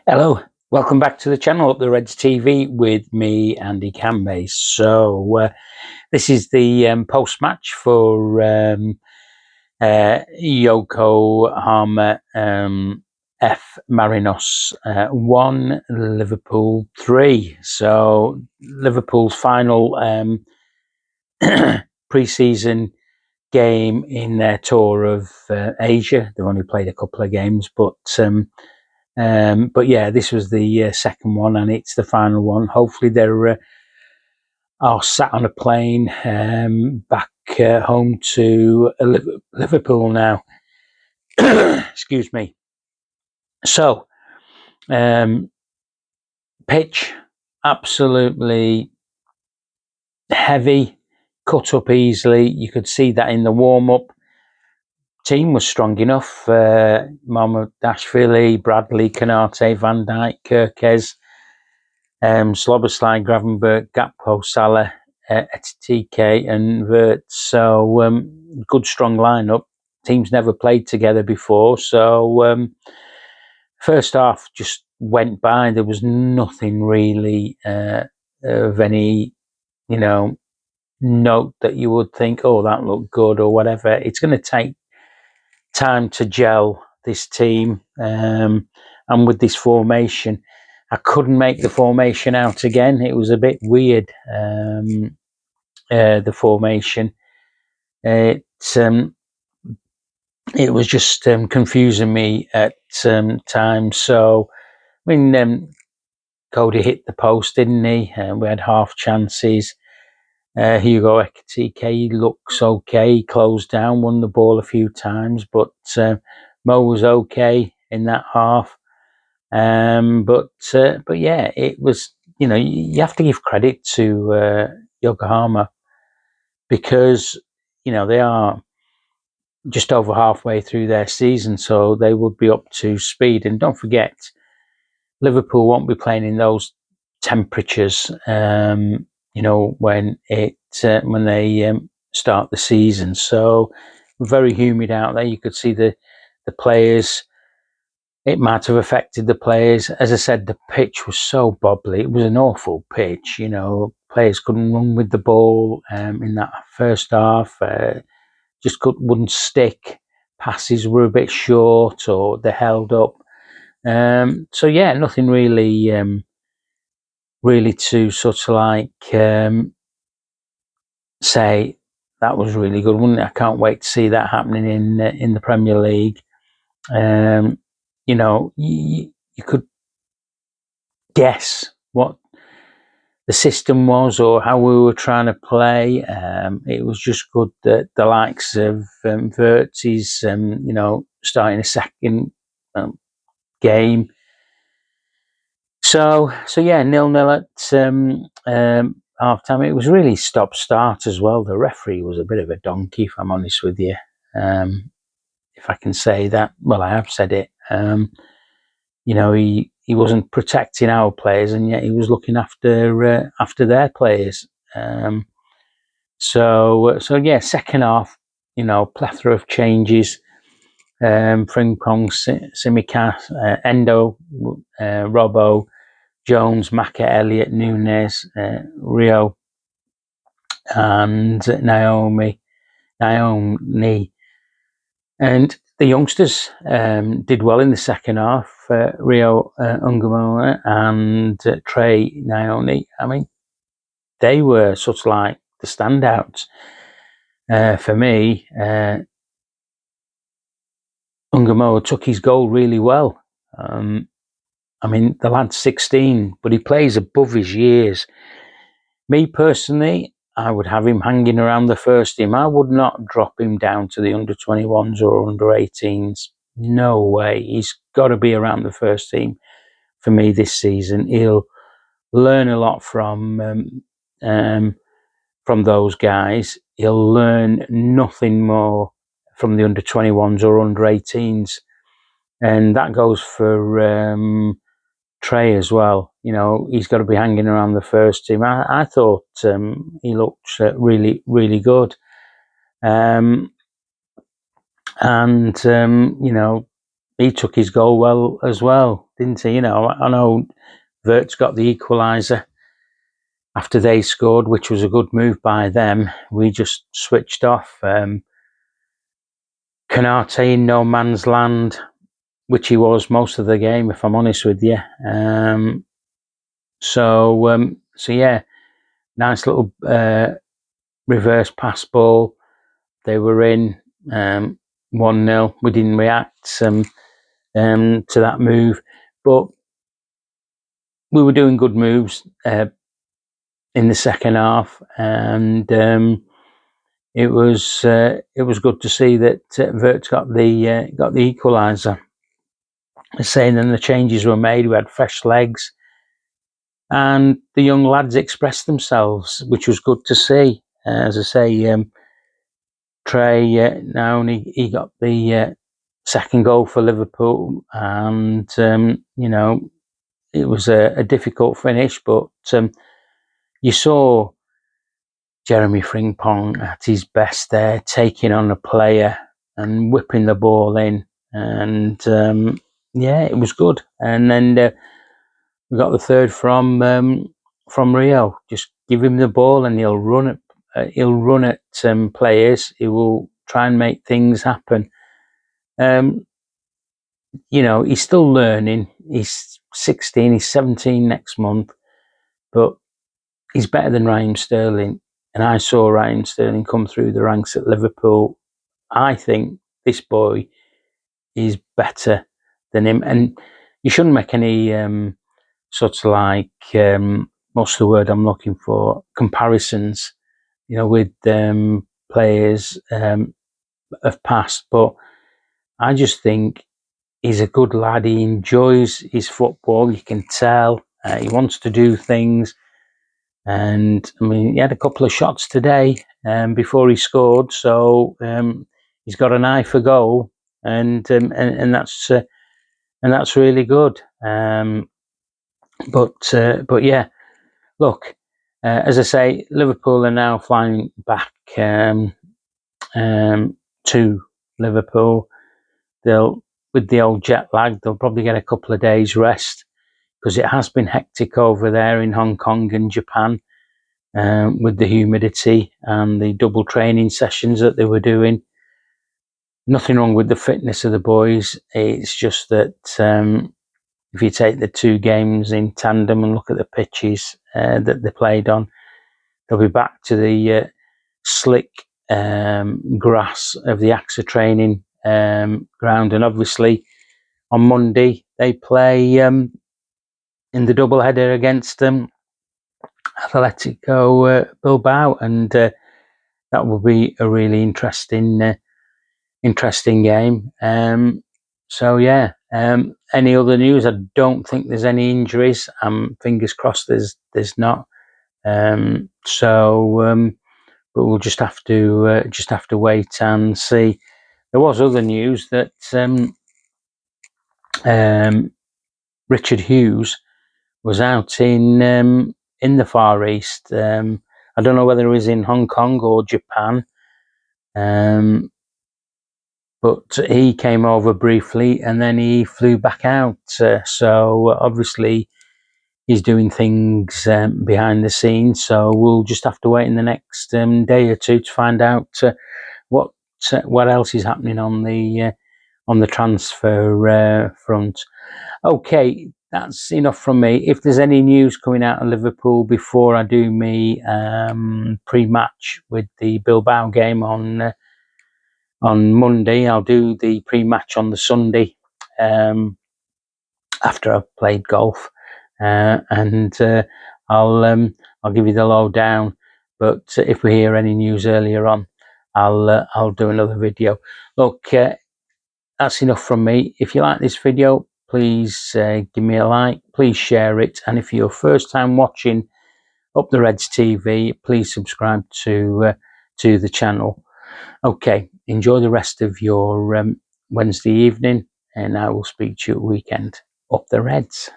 Hello, welcome back to the channel Up the Reds TV with me, Andy Canbay. This is the post-match for Yokohama F Marinos 1, Liverpool 3. So Liverpool's final pre-season game in their tour of Asia. They've only played a couple of games, but yeah, this was the second one, and it's the final one. Hopefully, they're are sat on a plane back home to Liverpool now. Excuse me. So, pitch absolutely heavy, cut up easily. You could see that in the warm up. Team was strong enough. Mamardashvili, Bradley, Kanate, Van Dijk, Kirkez, Sloboslai, Gravenberg, Gakpo, Salah, TK and Vert. So good strong lineup. Teams never played together before. So first half just went by. There was nothing really of any, note that you would think, oh, that looked good or whatever. It's going to take time to gel this team, and with this formation, I couldn't make the formation out again. It was a bit weird, the formation. It was just confusing me at times. So, I mean, Cody hit the post, didn't he? We had half chances. Hugo Ekitike looks okay. He closed down, won the ball a few times, but Mo was okay in that half. But yeah, it was. You have to give credit to Yokohama because they are just over halfway through their season, so they would be up to speed. And don't forget, Liverpool won't be playing in those temperatures. When they start the season, so very humid out there. You could see the players. It might have affected the players. As I said, the pitch was so bobbly. It was an awful pitch. Players couldn't run with the ball in that first half. Just wouldn't stick. Passes were a bit short, or they held up. So yeah, nothing really, really to sort of like say that was really good, wouldn't it? I can't wait to see that happening in the Premier League. You could guess what the system was or how we were trying to play. It was just good that the likes of Vert's, starting a second game. So yeah, 0-0 at half time. It was really stop start as well. The referee was a bit of a donkey, if I'm honest with you. If I can say that, well, I have said it. He wasn't protecting our players, and yet he was looking after their players. So yeah, second half, plethora of changes. Frimpong, Simicast, Endo, Robbo, Jones, Maka, Elliott, Nunes, Rio, and Naomi, and the youngsters did well in the second half. Rio Ungamola and Trey Naomi. I mean, they were sort of like the standouts for me. Ungamola took his goal really well. I mean, the lad's 16, but he plays above his years. Me personally, I would have him hanging around the first team. I would not drop him down to the under-21s or under-18s. No way. He's got to be around the first team for me this season. He'll learn a lot from those guys. He'll learn nothing more from the under-21s or under-18s. And that goes for Trey as well. He's got to be hanging around the first team. I thought he looked really, really good. And he took his goal well as well, didn't he? You know, I know Verts got the equaliser after they scored, which was a good move by them. We just switched off. Canate in no man's land, which he was most of the game, if I'm honest with you. So yeah, nice little reverse pass ball. They were in 1-0. We didn't react to that move, but we were doing good moves in the second half, and it was good to see that Verts got the equaliser. Saying then the changes were made. We had fresh legs, and the young lads expressed themselves, which was good to see. As I say, Trey now he got the second goal for Liverpool, and you know, it was a difficult finish, but you saw Jeremy Frimpong at his best there, taking on a player and whipping the ball in, and yeah, it was good. And then we got the third from Rio. Just give him the ball, and he'll run it. He'll run at players. He will try and make things happen. You know, he's still learning. He's 16. He's 17 next month, but he's better than Raheem Sterling. And I saw Raheem Sterling come through the ranks at Liverpool. I think this boy is better than him, and you shouldn't make any sort of like what's the word I'm looking for? Comparisons, you know, with players of past. But I just think he's a good lad. He enjoys his football. You can tell he wants to do things. And I mean, he had a couple of shots today before he scored, so he's got an eye for goal, and that's really good. But yeah, look, as I say, Liverpool are now flying back to Liverpool. They'll, with the old jet lag, they'll probably get a couple of days rest, because it has been hectic over there in Hong Kong and Japan. With the humidity and the double training sessions that they were doing. Nothing wrong with the fitness of the boys. It's just that if you take the two games in tandem and look at the pitches that they played on, they'll be back to the slick grass of the AXA training ground. And obviously on Monday they play in the double header against Atletico Bilbao, and that will be a really interesting game. So yeah. Any other news? I don't think there's any injuries. Fingers crossed there's not. But we'll just have to wait and see. There was other news that Richard Hughes was out in the Far East. I don't know whether he was in Hong Kong or Japan, but he came over briefly and then he flew back out. So obviously he's doing things behind the scenes. So we'll just have to wait in the next day or two to find out what else is happening on the transfer front. Okay, that's enough from me. If there's any news coming out of Liverpool before I do me pre-match with the Bilbao game on Monday, I'll do the pre-match on the Sunday after I've played golf, and I'll give you the lowdown. But if we hear any news earlier on, I'll do another video. Look, that's enough from me. If you like this video, please give me a like, please share it, and if you're first time watching Up the Reds TV, please subscribe to the channel. Okay, enjoy the rest of your Wednesday evening, and I will speak to you at weekend. Up the Reds.